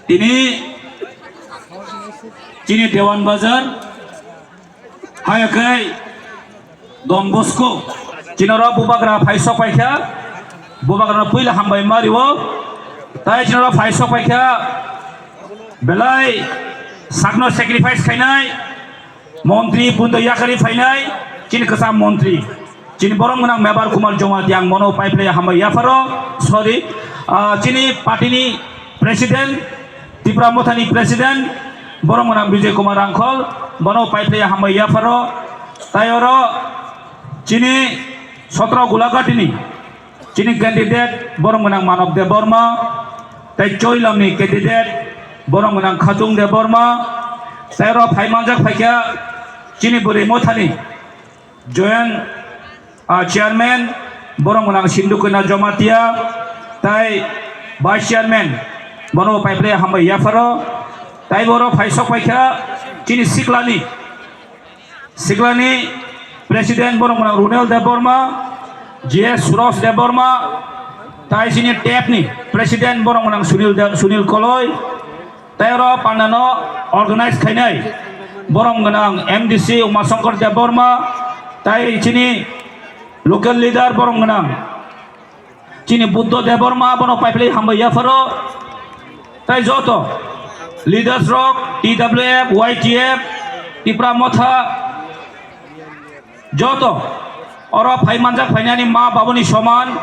তিনি চিনি দেওয়ান বাজার হায়াkai Don Bosco Cinora bubagra Paiso Paika bubagra Puila Hambai Mario Tai Cinora Paiso Paika Belai Sagno sacrifice Kainai Montri Pundo Yakari Fainai Cini Kesam Montri Cini Borong Menang Mebar Kumar Jomat yang Mono Pipe Hambai Yafaro sorry Cini Patini Presiden Tipra Motani Presiden Borong Menang Vijay Kumar Angkol Mono Pipe Hambai Yafaro Tayoro Cini Sotro Gulagati Cini candidate Borong Menang Manok de Burma Tai Choi Lamni candidate Borong Menang Khatung de Burma Tayoro Phaimanjak Phaikya Cini Buri Mothani Joint Chairman Borong Menang Sindukuna Jomatia Tai Vice Chairman Bono Pipe Hambai Yafaro Tai Boro Phaisok Phaikya Cini Siklani Presiden Borong Menang Runel de Burma JS Suros de Burma Tai sini Tepni Presiden Borong Menang Sunil Koloy Tayro Pandano Organize Kainai Borong Menang MDC Umasongkor de Burma Tai sini Local Leader Borong Menang Cini Buddho de Burma Bono Pipe Hambai Yafaro Tai Joto Leaders Rock TWF YTF Tipra Motha Joto Oro Phaimanjak Phainani Ma Baboni Soman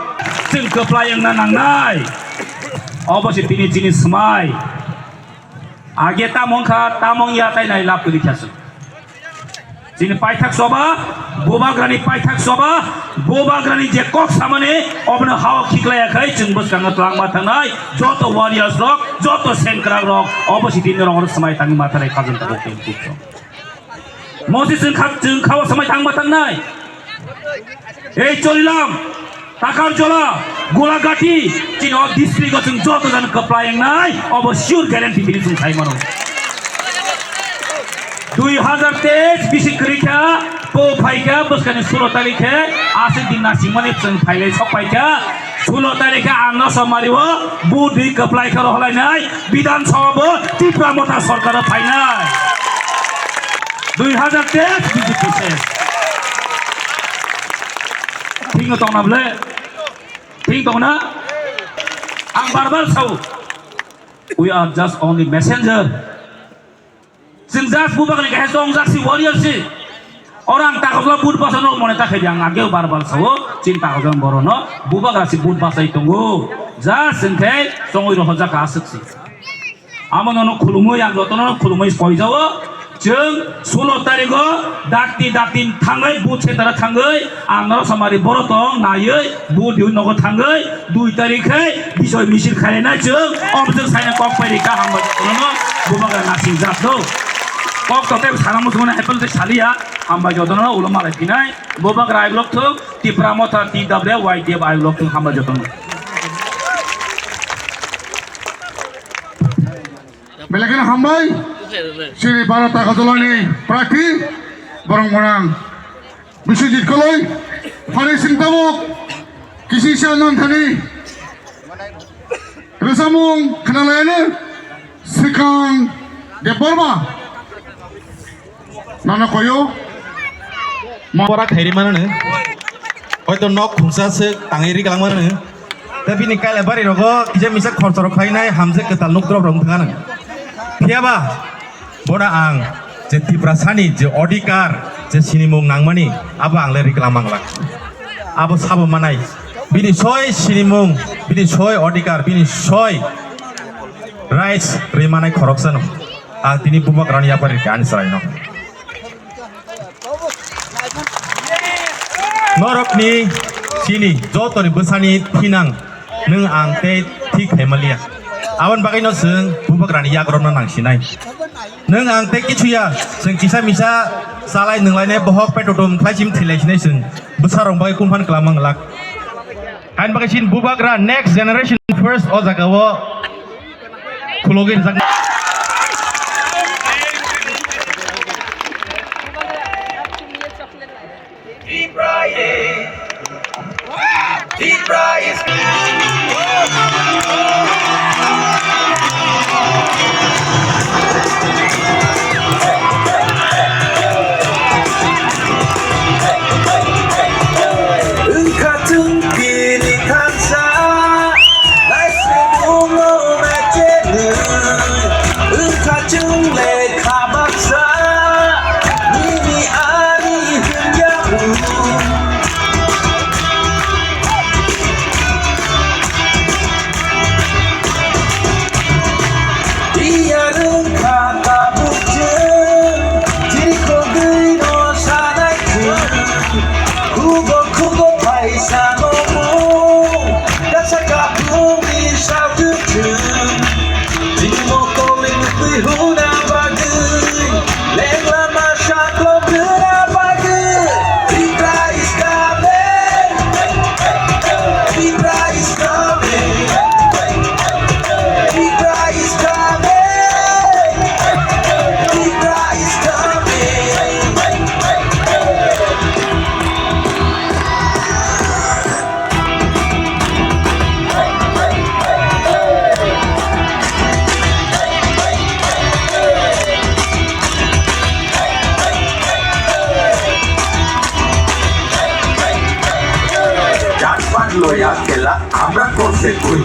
Sing Keplai yang nanangnai Obasi tini cini semai Age tamong kha tamong ya tai nai lap kuli khasu Cini Paithak Soba Bobagrani Paithak Soba Bobagrani je kok samane obna hawa khiklaya khai chung buskang tlang ma thangnai Joto Warriors Rock Joto Senkrak Rock Obasi tini rong semai tangi matharai khajun ta bokeng pukso Mosesจึงเข้าสมัยทางมาทางไหนচলিলাম টাকার জলা গোলাঘাটি চিন ডিস্ট্রিক্টจึงযতজন কপ্লাই নাই অবশ্যই guarantee তিনিจึงখাই মানুষ 2023 বিশিক রিখা পো ফাইকা বসকানি 16 তারিখে আসে দিন নাসিং মানেจึงফাইলে সব পাইকা 16 তারিখে আন্না সমারিও বুদ্ধি কপ্লাই করা হলাই নাই বিধানসভা ত্রিপুরা মতা সরকার ফাইনাল 2023 বিজেপি শেষ ঠিক তো না বলে ঠিক তো না আং বারবার সাউ we are just only messenger जों जास्ट बुबागनि गाहे दं जासि warrior सि orang takobla bud basano mone takai yang ageu barbar sawo cinta kajang borono bubagrasi bud basai tunggu just sengkai songoi roh jaka asiksi amono khulumu yang jotono khulumai poijawo जों 16 तारिखो दाक्ति थांगै booth centre थांगै आंनाव समारि बरतं नायै booth दिउ नगो थांगै 2 तारिखै बिसय missile खायनाय जों अबजों साइना कक पाइरिका हामबो जनो बुबागा नासिं जाथो कक तते सानामु जनो एपल से सालिया हामबा जनो उलमा लाइनाय बुबागा आइब्लक थो टिप्रा मथा टिडब्ल्यू वाइडीएफ आइब्लक थो हामबा जनो बेलेगन हामबाय Sini Bharata Kajolani Praki Borong Menang Biswajit Koloy Hari Singh Tabuk Kisi Sianan Thani Resamung Kenalayana Sikang De Burma Nana Koyo Mawara khairi mana hoyto nok khungsa se tangiri kalang mana ta bini kai labari rogo kije misa khorchor khainai hamse ketal nukro rong thangana phiaba Bona ang je tiprasani je odikar je sinimung nangmani abo ang leri kelamangla abo sabo manai bini soy sinimung bini soy odikar bini soy rights remanai khoroksan a tini bubak rani yapari kan saraino norokni sini jotoni besani tinang nung ang te thik hemalia awan bagaino seung bubak rani yagrona nangsinai Neng ang tek kicuya, seng kisah misa salai neng lainnya bohok petodom klajim tilai seng besar orang bagai kumpan kelamang lak. Kain bagai sin bubagra next generation first ozagawo kulogin zak. Deep fry is আছে কই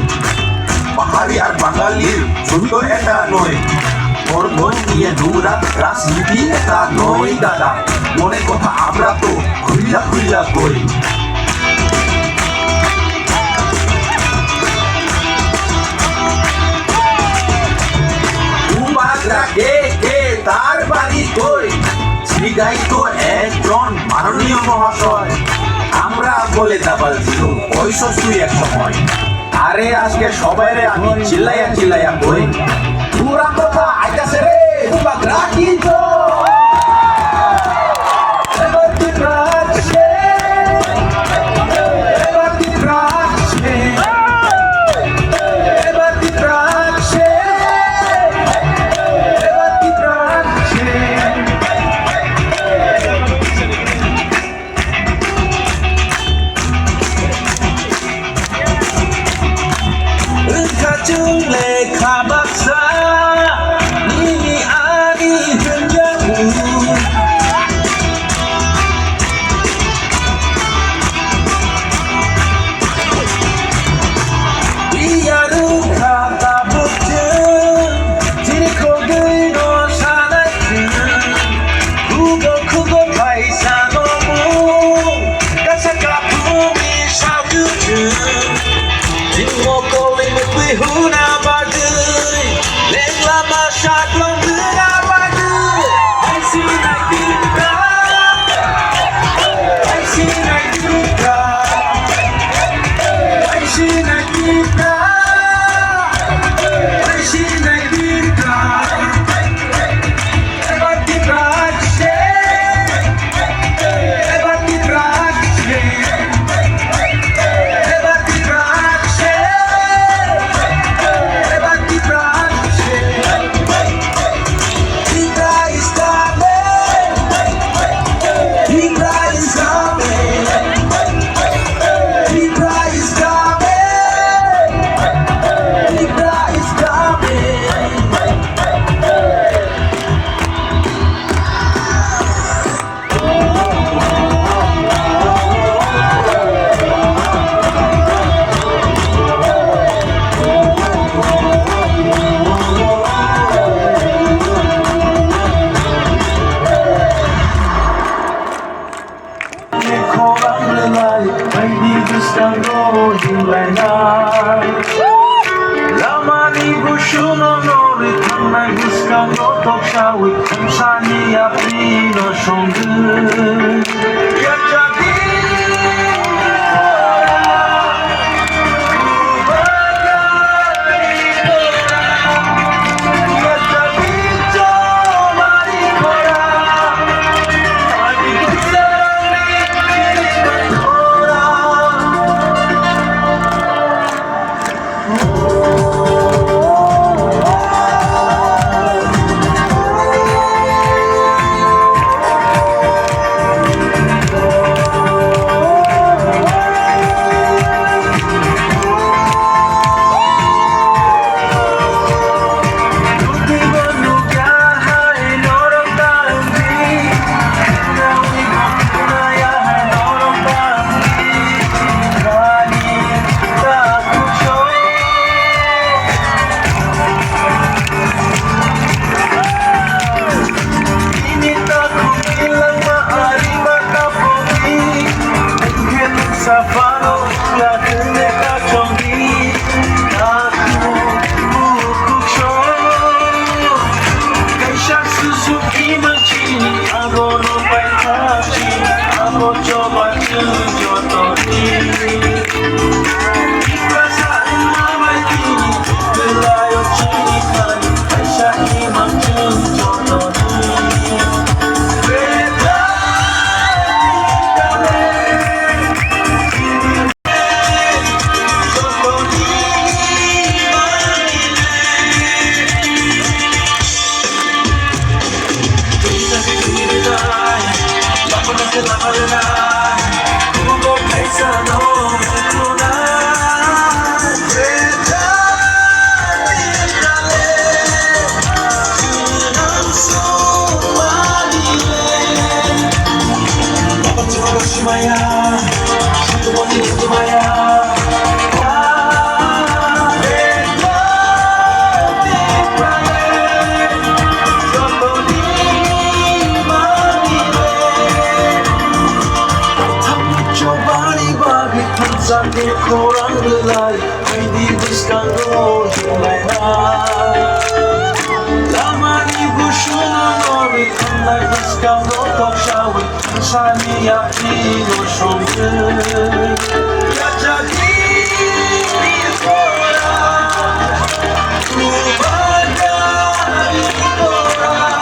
পাহাড়ি আর বাঙালির ছবি তো এটা নয় ধর্ম নিয়ে নোংরা রাজনীতি এটা নয় দাদা মনে কথা আমরা তো খুইলা খুইলা কই কে কে তার বাড়ি কই শ্রীগাই তো একজন মাননীয় মহাশয় আমরা বলে দাবাল ছিল ওই তুই এক সময় আরে আজকে সবাই রে আমি চিল্লাইয়া চিল্লাইয়া কই পুরা কথা আইতাছে রে বাগরা কি তো এবার কি রাখছে এবার কি রাখছে এবার কি রাখছে এবার কি রাখছে 가줄래 가박사 이미 아니 흔적은 이야루 가다붙은 지니코들도 사나이든 크고 크고 파이사 너무 가사가 품이 사주든 Dimokoli huna badui Lengla masyad longgera badui I see naik duka I see naik duka I see naik duka I see naik duka Ebat di prakse Ebat di prakse Ebat di prakse Lamani bushuno nori tanai buscando tokshawi kumsani apino shongu Yachadi खौरां बिलाइ बायदि गोसोखांगौ जोंलायना लामानि गुसु न'नि थांनाय गोसोखांगौ थकसावै सानिया फिनो संगो याजादि खौरां Kubadari koran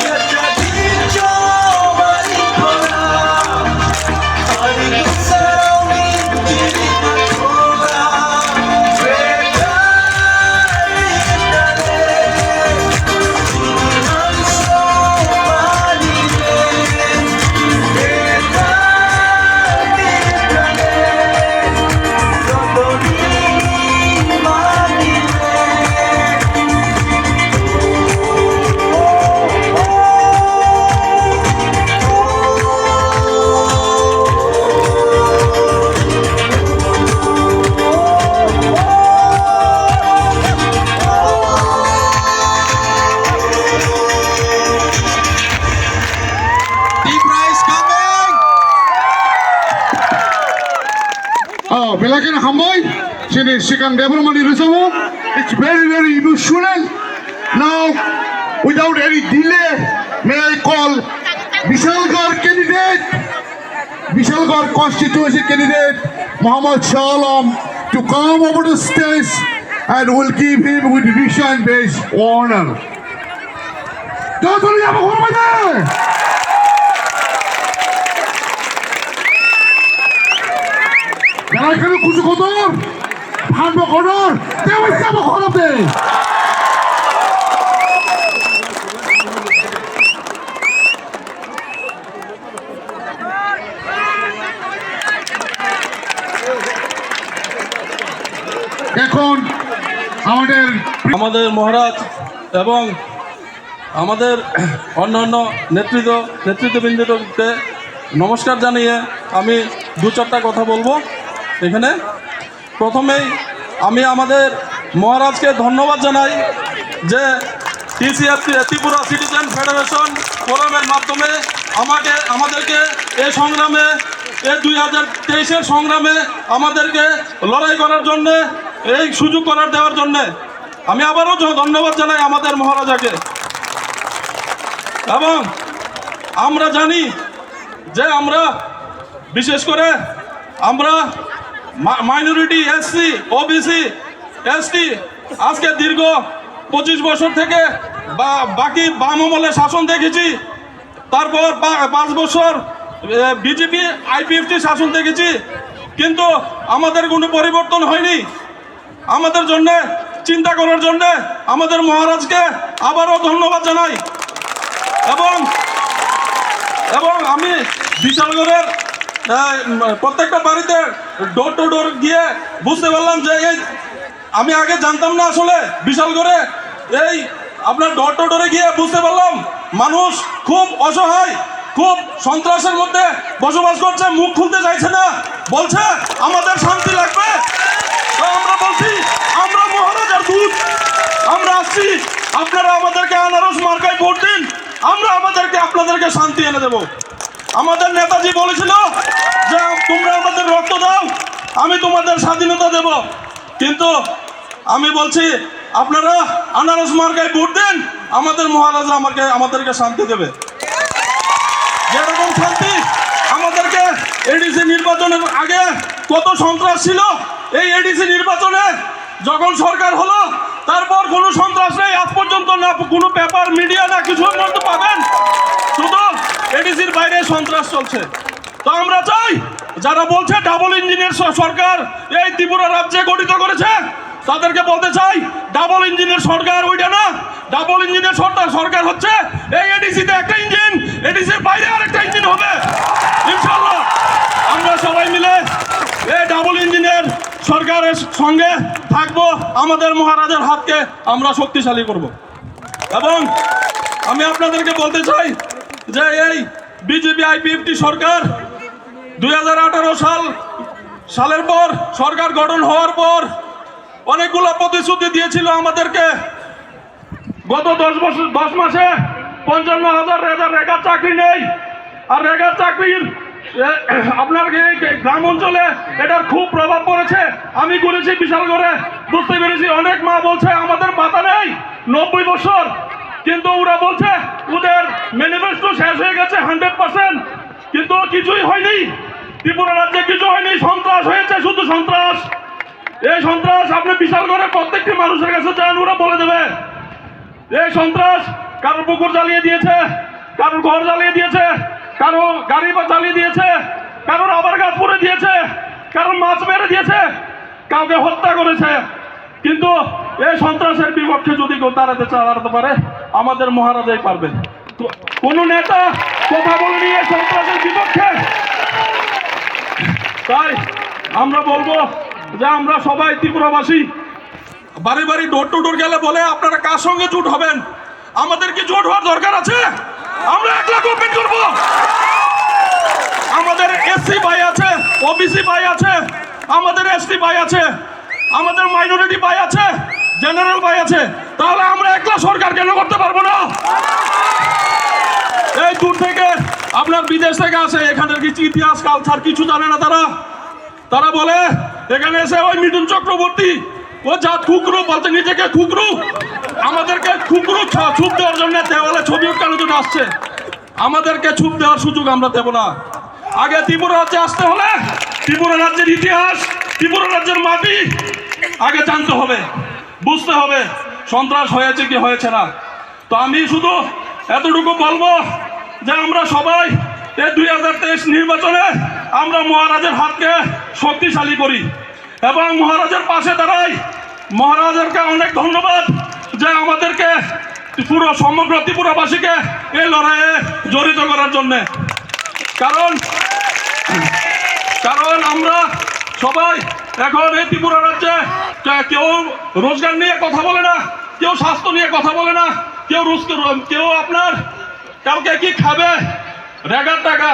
Ya jadi cobari koran Hari kesawi diri koran Bedari dare Tuhan somani Bedari dare Dodoni mani Team Rice coming! Belakin Hamboy, sini Sikang Debormani Rusamo. It's very emotional. Now, without any delay, may I call Vishalgarh candidate, Vishalgarh constituency candidate, Muhammad Shah Alam, to come over the stage and will give him with division-based honor. Jodhpuri Abu Hormade! যারা এখানে কুচু কদর ভানব কদর দেওয়াই যাব ঘরতে এখন আমাদের মহারাজ এবং আমাদের অন্যান্য নেতৃত্ববৃন্দকে নমস্কার জানিয়ে আমি দু চারটা কথা বলবো এখানে। প্রথমেই আমি আমাদের মহারাজকে ধন্যবাদ জানাই যে TCF ত্রিপুরা সিটিজেন ফেডারেশন ফোরামের মাধ্যমে আমাদেরকে এই সংগ্রামে এই 2023-এর সংগ্রামে আমাদেরকে লড়াই করার জন্যে এই সুযোগ দেওয়ার জন্যে আমি আবারও ধন্যবাদ জানাই আমাদের মহারাজাকে। এবং আমরা জানি যে আমরা বিশেষ করে আমরা মাইনরিটি SC OBC ST আজকে দীর্ঘ 25 বছর থেকে বাকি বাম আমলে শাসন দেখেছি, তারপর 5 বছর বিজেপি IPFT শাসন দেখেছি, কিন্তু আমাদের কোনো পরিবর্তন হয়নি। আমাদের জন্য চিন্তা করার জন্য আমাদের মহারাজকে আবারও ধন্যবাদ জানাই। এবং আমি বিশালগড়ের প্রত্যেকটা বাড়িতে ডোর টু ডোর গিয়ে বুঝতে পারলাম যে আমি আগে জানতাম না আসলে বিশালগড়ে আপনার ডোর টু ডোরে গিয়ে বুঝতে পারলাম মানুষ খুব অসহায়, খুব সন্ত্রাসের মধ্যে বসবাস করছে, মুখ খুলতে চাইছে না, বলছে আমাদের শান্তি লাগবে। তো আমরা বলছি আমরা মহারাজার দূত, আমরা আসছি, আপনারা আমাদেরকে আনারস মার্কায় ভোট দিন, আমরা আপনাদেরকে শান্তি এনে দেব। আমাদের নেতাজি বলেছিল যে তোমরা আমাদের রক্ত দাও, আমি তোমাদের স্বাধীনতা দেব, কিন্তু আমি বলছি আপনারা আনারস মার্কায় ভোট দেন, আমাদের মহারাজা আমাদেরকে শান্তি দেবে। যেরকম শান্তি আমাদেরকে এডিসি নির্বাচনের আগে কত সন্ত্রাস ছিল, এই এডিসি নির্বাচনে যখন সরকার হলো তারপর কোনো সন্ত্রাস নেই আজ পর্যন্ত, না কোনো পেপার মিডিয়া না কিছু মধ্যে পাবেন, শুধু এডিসির বাইরে সন্ত্রাস চলছে। তো আমরা চাই যারা বলছে ডাবল ইঞ্জিনের সরকার এই ত্রিপুরা রাজ্যে গঠিত করেছে তাদেরকে বলতে চাই ডাবল ইঞ্জিনের সরকার ওইটা না, ডাবল ইঞ্জিনের সরকার হচ্ছে এই এডিসিতে একটা ইঞ্জিন, এডিসির বাইরে আরেকটা ইঞ্জিন হবে ইনশাআল্লাহ। আমরা সবাই মিলে এই ডাবল ইঞ্জিনের সরকারের সঙ্গে থাকবো, আমাদের মহারাজার হাতকে আমরা শক্তিশালী করব। এবং আমি আপনাদেরকে বলতে চাই যে এই বিজেপি IPFT সরকার 2018 সালের পর সরকার গঠন হওয়ার পর অনেকগুলো প্রতিশ্রুতি দিয়েছিল আমাদেরকে। গত 10 মাসে 55,000 রেগার চাকরি নেই, আর রেগার চাকরির আপনার এই গ্রাম অঞ্চলে এটার খুব প্রভাব পড়েছে। আমি করেছি বিশাল করে বুঝতে পেরেছি। অনেক মা বলছে আমাদের পাতা নেই 90 বছর, কিন্তু ওরা বলছে ওদের ম্যানিফেস্টো শেষ হয়ে গেছে 100%, কিন্তু কিছুই হয়নি। ত্রিপুরা রাজ্যে কিছু হয়নি, সন্ত্রাস হয়েছে, শুধু সন্ত্রাস। এই সন্ত্রাস আপনি বিশাল করে প্রত্যেকটি মানুষের কাছে যান, ওরা বলে দেবে এই সন্ত্রাস কারোর পুকুর জ্বালিয়ে দিয়েছে, কারোর ঘর জ্বালিয়ে দিয়েছে, কারো গাড়ি বা জ্বালিয়ে দিয়েছে, কারোর আবার গাছ পুড়ে দিয়েছে, কারোর মাছ মেরে দিয়েছে, কাউকে হত্যা করেছে। কিন্তু এই সন্ত্রাসের বিপক্ষে যদি কেউ দাঁড়াতে পারে, আমাদের মহারাজাই পারবেন। কোন নেতা কথা বলেনি এই সন্ত্রাসের বিপক্ষে। তাই আমরা বলবো যে আমরা সবাই ত্রিপুরাবাসী বাড়ি বাড়ি ডোর টু ডোর গেলে বলে আপনারা কার সঙ্গে জোট হবেন। আমাদের কি জোট হওয়ার দরকার আছে? আমরা 1 লাখ ওপেন করব। আমাদের এসসি ভাই আছে, ওবিসি ভাই আছে, আমাদের এসটি ভাই আছে, আমাদের মাইনরিটি ভাই আছে, জেনারেল ভাই আছে। তাহলে আমরা 1 লাখ সরকার কেন করতে পারবো না? এই দূর থেকে আপনার বিদেশ থেকে আসে, এখানের কিছু ইতিহাস কালচার কিছু জানে না তারা বলে এখানে এসে ওই মিঠুন চক্রবর্তী ও জাত খুকরু বলতে নিজেকে খুকরু, আমাদেরকে খুকরু ছুপ দেওয়ার জন্য দেওয়ালে ছবি উঠানোর জন্য আসছে। আমাদেরকে ছুপ দেওয়ার সুযোগ আমরা দেব না। আগে ত্রিপুরা রাজ্যে আসতে হলে ত্রিপুরা রাজ্যের ইতিহাস, ত্রিপুরা রাজ্যের মাটি আগে জানতে হবে, বুঝতে হবে সন্ত্রাস হয়েছে কি হয়েছে না। তো আমি শুধু এতটুকু বলবো যে আমরা সবাই এই 2023 নির্বাচনে আমরা মহারাজের হাতকে শক্তিশালী করি এবং মহারাজের পাশে দাঁড়াই। মহারাজেরকে অনেক ধন্যবাদ যে আমাদেরকে পুরো সমগ্র ত্রিপুরাবাসীকে এই লড়াইয়ে জড়িত করার জন্যে। কারণ আমরা সবাই এখন এই ত্রিপুরা রাজ্যে কেউ রোজগার নিয়ে কথা বলে না, কেউ স্বাস্থ্য নিয়ে কথা বলে না, কেউ আপনার কালকে কি খাবে, রেগার টাকা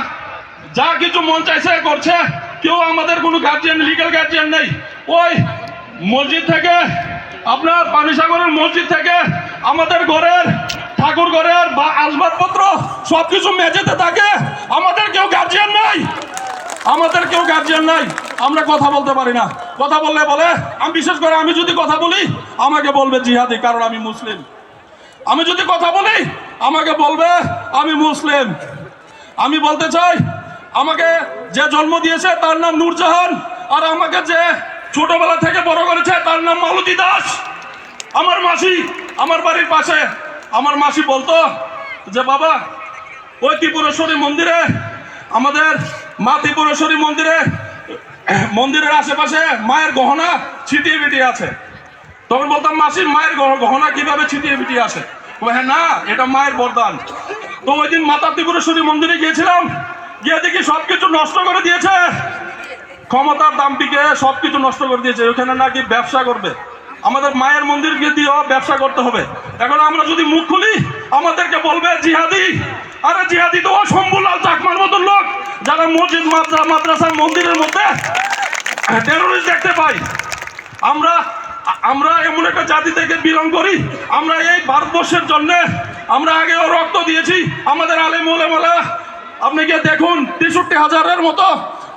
যা কিছু মন চাইছে করছে। কেউ আমাদের কোনো গার্জিয়ান, লিগ্যাল গার্জিয়ান নেই। ওই মসজিদ থেকে আপনার পানিসাগরের মসজিদ থেকে আমাদের ঘরের ঠাকুর ঘরের বা আসবাবপত্র সবকিছু মেঝেতে থাকে। আমাদের কেউ গার্জিয়ান নাই, আমরা কথা বলতে পারি না। কথা বললে বলে বিশেষ করে আমি যদি কথা বলি আমাকে বলবে জিহাদি, কারণ আমি মুসলিম। আমি যদি কথা বলি আমাকে বলবে আমি মুসলিম। আমি বলতে চাই আমাকে যে জন্ম দিয়েছে তার নাম নূরজাহান, আর আমাকে যে ছোটবেলা থেকে বড় করেছে তার নাম মালতী দাস। আমার মাসি আমার বাড়ির পাশে, আমার মাসি বলতো যে বাবা ওই ত্রিপুরেশ্বরী মন্দিরে, আমাদের মা ত্রিপুরেশ্বরী মন্দিরের আশেপাশে মায়ের গহনা ছিটিয়ে বিটিয়ে আছে। তখন বলতাম মাসির মায়ের গহনা কিভাবে ছিটিয়ে বিটিয়ে আছে? হ্যাঁ না, এটা মায়ের বরদান। তো ওই দিন মাতা ত্রিপুরেশ্বরী মন্দিরে গিয়েছিলাম, গিয়ে দেখি সবকিছু নষ্ট করে দিয়েছে। ক্ষমতার দাম্পিকে সবকিছু নষ্ট করে দিয়েছে। ওখানে নাকি ব্যবসা করবে, আমাদের মায়ের মন্দিরকে দিয়েও ব্যবসা করতে হবে। এখন আমরা যদি মুখ খুলি আমাদেরকে বলবে জিহাদি। আরে জিহাদি তো শম্ভুলাল চাকমার মতন লোক যারা মসজিদ মাদ্রাসা মন্দিরের মধ্যে টেরোরিস্ট দেখতে পাই। আমরা এমন একটা জাতি থেকে বিলং করি। আমরা এই ভারতবর্ষের জন্য আমরা আগেও রক্ত দিয়েছি। আমাদের আলেম ওলামারা আপনি গিয়ে দেখুন 63,000-এর মতো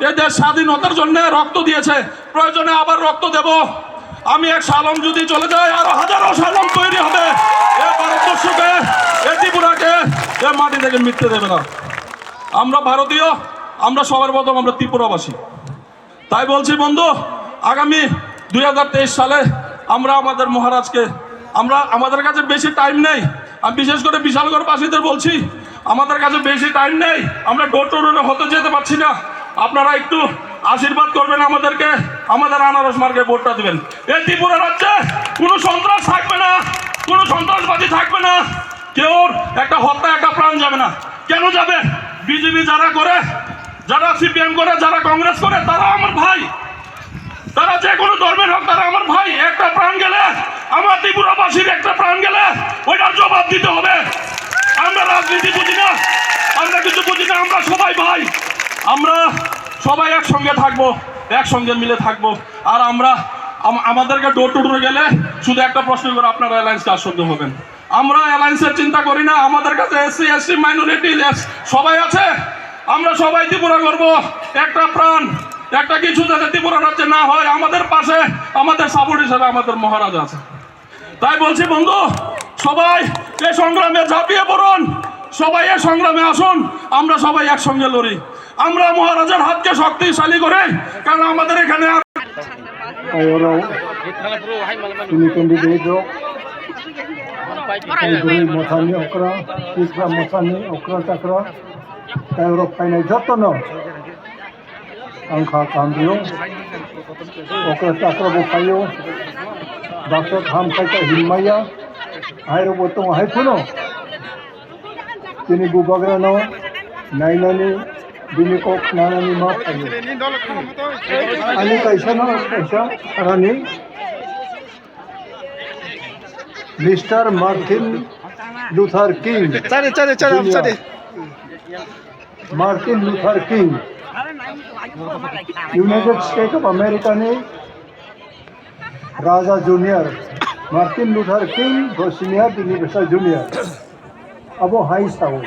এই দেশ স্বাধীনতার জন্য রক্ত দিয়েছে। প্রয়োজনে আবার রক্ত দেব। আমি এক সালম যদি চলে যাই আরো হাজারো সালম তৈরি হবে। এই ভারতবর্ষকে, এই ত্রিপুরাকে এই মাটি থেকে মিটতে দেবে না। আমরা ভারতীয়, আমরা সবার প্রথম আমরা ত্রিপুরাবাসী। তাই বলছি বন্ধু, আগামী 2023 সালে আমরা আমাদের মহারাজকে, আমাদের কাছে বেশি টাইম নেই। আমি বিশেষ করে বিশালগড়বাসীদের বলছি আমাদের কাছে বেশি টাইম নেই। আমরা ডোর টু ডোর হতে যেতে পারছি না। আপনারা একটু আশীর্বাদ করবেন আমাদেরকে, আমাদের আনারস মার্গে ভোটটা দেবেন। এই ত্রিপুরা রাজ্যে কোনো সন্ত্রাস থাকবে না, কোনো সন্ত্রাসবাদী থাকবে না। কেউ একটা হত্যা, একটা প্রাণ যাবে না। কেন যাবে? বিজেপি যারা করে, যারা সিপিএম করে, যারা কংগ্রেস করে, তারা আমার ভাই। তারা যে কোনো ধর্মের হোক, তারা আমার ভাই। একটা প্রাণ গেলে, আমার ত্রিপুরাবাসীর একটা প্রাণ গেলে ওইটার জবাব দিতে হবে। আমরা রাজনীতি বুঝি না, আমরা কিছু বুঝি না, আমরা সবাই ভাই। আমরা সবাই একসঙ্গে থাকবো, একসঙ্গে মিলে থাকবো। আর আমাদেরকে ডোর টু ডোর গেলে শুধু একটা প্রশ্ন করে আপনারা অ্যালায়েন্স কার সঙ্গে হবেন। আমরা অ্যালায়েন্সের চিন্তা করি না। আমাদের কাছে এসসি এসটি মাইনরিটি সবাই আছে। আমরা সবাই ত্রিপুরা করব, একটা প্রাণ, একটা কিছু যাতে ত্রিপুরা রাজ্যে না হয়। আমাদের পাশে আমাদের সাপোর্ট হিসেবে আমাদের মহারাজ আছে। তাই বলছি বন্ধু, সবাই এই সংগ্রামে ঝাঁপিয়ে পড়ুন, সবাই এই সংগ্রামে আসুন, আমরা সবাই একসঙ্গে লড়ি। আমরা মহারাজের হাতকে শক্তিশালী করে, কারণ আমাদের এখানে Ayoro, ini candidate Ayoro Motani Okra, Ikra Motani Okra Takra, Ayoro Paine Jotono, Angka Kambio, Okra Takra Bukayo, Dr. Ham Kaita Himaya, Ayro Botong Haipuno, Tini Bubagrano, Nainani, Dinikok Nanani Mapayo. Ani kaisa na kaisa Rani Mr. Martin Luther King Martin Luther King United States of America ने राजा junior Martin Luther king और senior universal junior अब वो high था वो